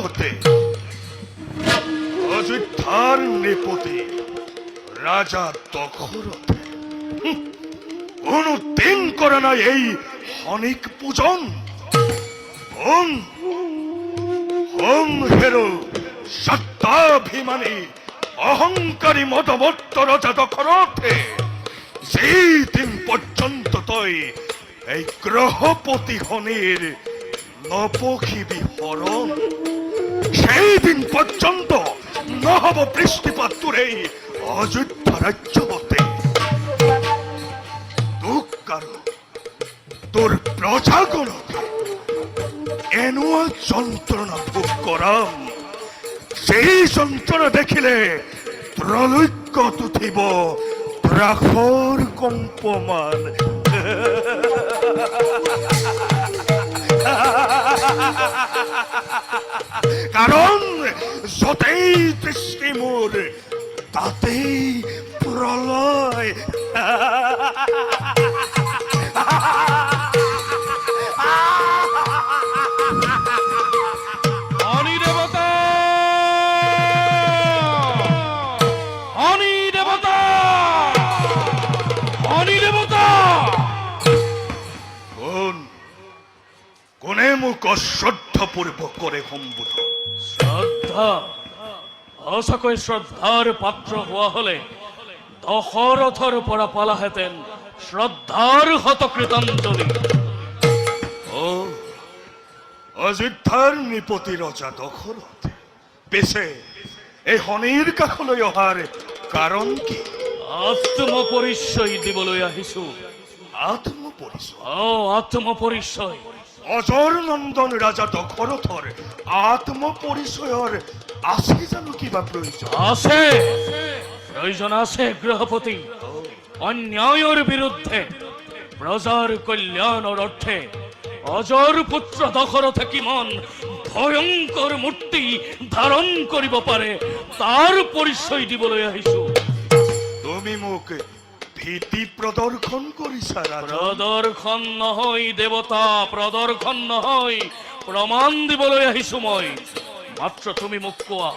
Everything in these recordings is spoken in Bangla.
হতে অযোধ্যার নৃপতি রাজা দশরথ কোনদিন করে না এই অনেক পূজন। হোম হেরো সত্যাভিমানী অহংকারী মদমত্ত রাজা দশরথে যেই দিন পর্যন্ত তুই এই গ্রহপতি হনির নপক্ষিবি হরণ, সেই দিন পর্যন্ত নহব বৃষ্টিপাত তোর এই অযোধ্যা রাজ্য হতে। তোর প্রজাগণকে এনুয়া যন্ত্রণা ভোগ করাম, সেই যন্ত্রণা দেখিলে ত্রলৈক্য তুথিব দ্রাক্ষর কম্পমান। কারণ যতেই দৃষ্টি মোর তাতেই প্রলয়। শ্রদ্ধাপূর্বক করে সম্বোধ। শ্রদ্ধা অসকল শ্রদ্ধার পাত্র হওয়া হলে দশরথর পৰা পালা হেতেন শ্রদ্ধার হত কৃতাঞ্জলি। ও অযোধ্যার নৃপতি রজা দশরথ পেছে এই হনিৰ কাষলৈ অহাৰ কাৰণ কি? আত্মপরিচয় দিবলৈ আহিছো। আত্মপরিচয়? আত্মপরিচয়। অজর নন্দন রাজা দশরথর আত্মপরিচয়ৰ আছে জানো কিবা প্রয়োজন? আছে, প্রয়োজন আছে গৃহপতি। অন্যায়ের বিরুদ্ধে প্রজার কল্যাণের অর্থে অজর পুত্র দশরথে কিমান ভয়ঙ্কর মূর্তি ধারণ করিব পারে তার পরিচয় দিবলৈ আহিছো। তুমি মোক ভীতি প্রদর্শন করিছা? প্রদর্শন নহয় দেবতা, প্রদর্শন নহয়, প্রমাণ দিবলৈ আহিছো মই। মাত্ৰ তুমি মোক কোৱা,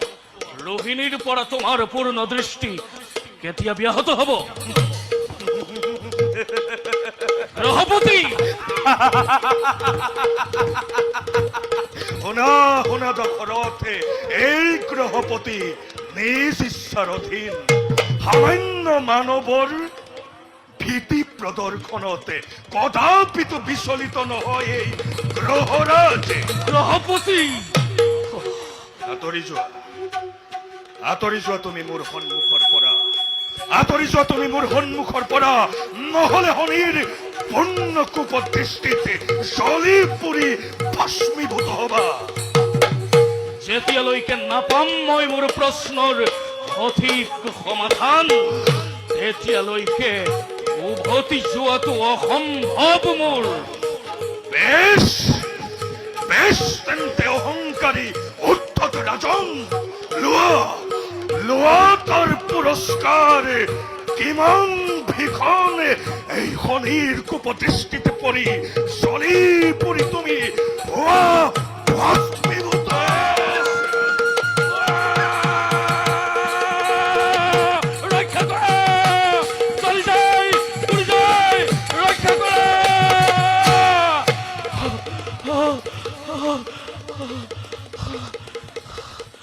রোহিণীর পৰা তোমাৰ পূর্ণ দৃষ্টি কেতিয়া ব্যাহত হব? গ্রহপতি শুনা শুনা দশরথে, এই গ্রহপতি নিজ ইচ্ছার অধীন সামান্য মানৱৰ ভীতি প্রদর্শনতে কদাপি তো বিচলিত নহয় এই গ্রহরাজ। গ্রহপতি আঁতৰি যোৱা তুমি মোৰ সন্মুখৰ পৰা, আঁতৰি যোৱা তুমি মোৰ সন্মুখৰ পৰা, নহলে হনিৰ পূৰ্ণ কুপদৃষ্টিতে জ্বলি পুৰি ভস্মীভূত হবা। যেতিয়ালৈকে নাপাম মই মোৰ প্ৰশ্নৰ সঠিক সমাধান, তেতিয়ালৈকে উভতি যোৱাটো অসম্ভৱ মোৰ। বেশ বেশ, তেন্তে অহংকাৰী উদ্ধত ৰাজন, লোৱা লোৱা তিৰস্কাৰ কিমান ভীষণ এই শনিৰ কুপদৃষ্টিতে পৰি জ্বলি পৰি তুমি হোৱা ভস্মীভূত। ৰক্ষা কৰা! জ্বলি যায়, পুৰি যায়! ৰক্ষা কৰা!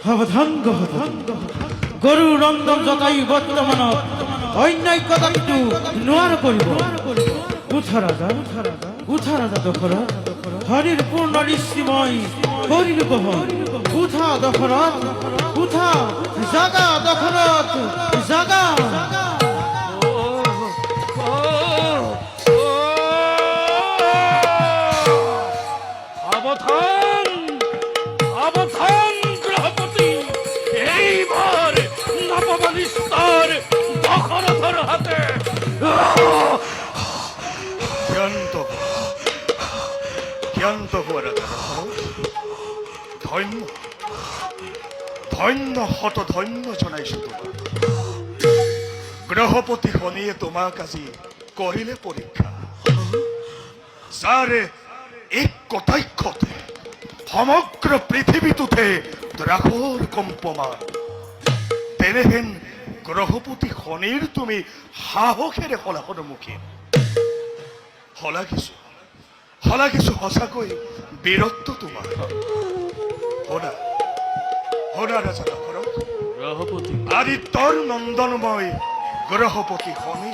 সাৱধান গৰু ৰন্ধন জটায়ু বৰ্তমানত অন্যায় কদাপিতো নোৱাৰ কৰিব। উঠা ৰাজা দশৰথ, হৰিৰ পূৰ্ণ দৃষ্টি মই কৰিলো বহন। উঠা দশৰথ, উঠা, জাগা দশৰথ, জাগা। সাবধান, সাবধান গ্রহপতি! এইবার নবম নিস্তার দশরথের হাতে। ক্ষান্ত হোৱা ৰাজা দশৰথ, ধন্য ধন্য শত ধন্য জনাইছো তোমাক। গ্ৰহপতি শনিয়ে তোমাক আজি কৰিলে পৰীক্ষা, যাৰ এক কটাক্ষতে সমগ্ৰ পৃথিৱীটোতে দ্ৰাসৰ কম্পমান। তেনেহেন গ্ৰহপতি শনিৰ তুমি সাহসেৰে সন্মুখীন শলাগিছো সঁচাকৈ বীৰত্ব তোমাৰ। শুনা ৰাজা দশৰথ, গ্রহপতি আদিত্যৰ নন্দনময় গ্ৰহপতি শনি,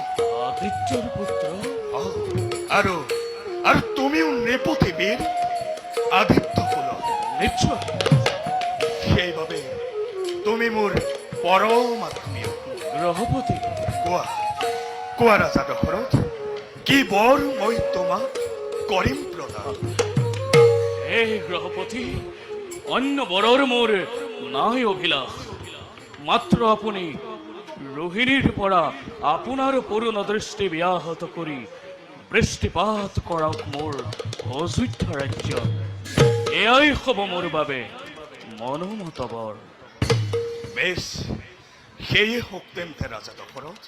আদিত্যর পুত্র। আৰু আৰু তুমিও নৃপতি বীৰ আদিত্য কুল। নিশ্চয় সেইবাবে তুমি মোৰ পৰম আত্মীয়। গ্রহপতি, কোৱা ৰাজা দশৰথ, কি বৰ মই তোমাক কৰিম প্ৰদান? এই গ্রহপতি, অন্য বড়র মোর নাই অভিলাষ, মাত্র আপনি রোহিণীর পরা আপনার পূর্ণ দৃষ্টি ব্যাহত করি বৃষ্টিপাত করক মোর অযোধ্যা রাজ্য। এয়াই হব মোর বাবে মনোমত বর। বেশ, সেয়ে হওক তেন্তে ৰাজা দশৰথ।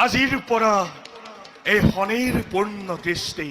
আজিৰ পৰা এই শনিৰ পূৰ্ণ দৃষ্টি